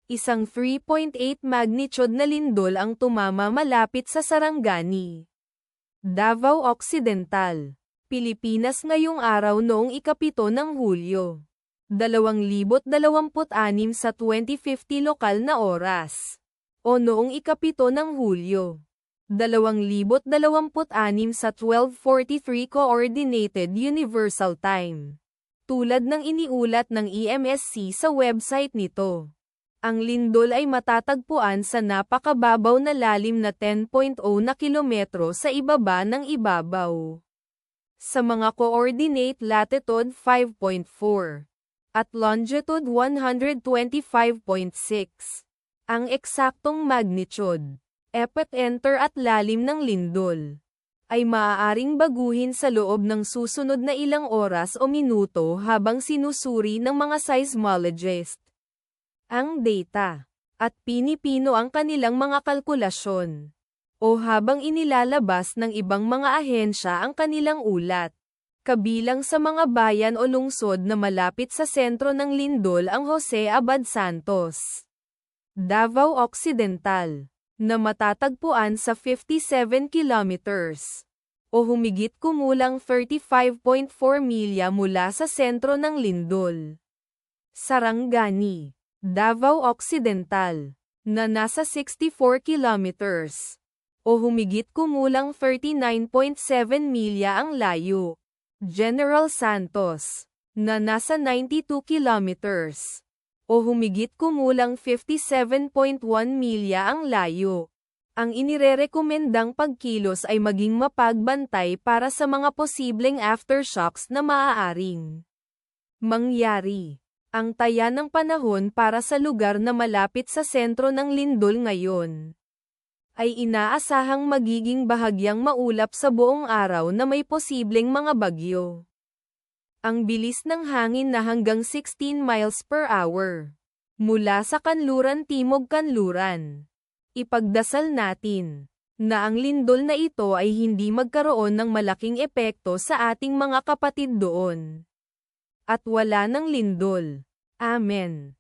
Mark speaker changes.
Speaker 1: Isang 3.8 magnitude na lindol ang tumama malapit sa Sarangani, Davao Occidental, Pilipinas ngayong araw noong ika-7 ng Hulyo, 2026 sa 20:50 lokal na oras, o noong ika-7 ng Hulyo, 2026 sa 12:43 Coordinated Universal Time. Tulad ng iniulat ng EMSC sa website nito, ang lindol ay matatagpuan sa napakababaw na lalim na 10.0 na kilometro sa ibaba ng ibabaw. Sa mga coordinate latitude 5.4 at longitude 125.6, ang eksaktong magnitude, epicenter at lalim ng lindol ay maaaring baguhin sa loob ng susunod na ilang oras o minuto habang sinusuri ng mga seismologist ang data, at pinipino ang kanilang mga kalkulasyon, o habang inilalabas ng ibang mga ahensya ang kanilang ulat. Kabilang sa mga bayan o lungsod na malapit sa sentro ng lindol ang Jose Abad Santos, Davao Occidental, na matatagpuan sa 57 kilometers, o humigit kumulang 35.4 milya mula sa sentro ng lindol. Sarangani, Davao Occidental, na nasa 64 kilometers, o humigit kumulang 39.7 milya ang layo. General Santos, na nasa 92 kilometers, o humigit kumulang 57.1 milya ang layo. Ang inirerekomendang pagkilos ay maging mapagbantay para sa mga posibleng aftershocks na maaaring mangyari. Ang taya ng panahon para sa lugar na malapit sa sentro ng lindol ngayon ay inaasahang magiging bahagyang maulap sa buong araw na may posibleng mga bagyo. Ang bilis ng hangin na hanggang 16 miles per hour mula sa kanluran timog kanluran. Ipagdasal natin na ang lindol na ito ay hindi magkaroon ng malaking epekto sa ating mga kapatid doon. At wala ng lindol. Amen.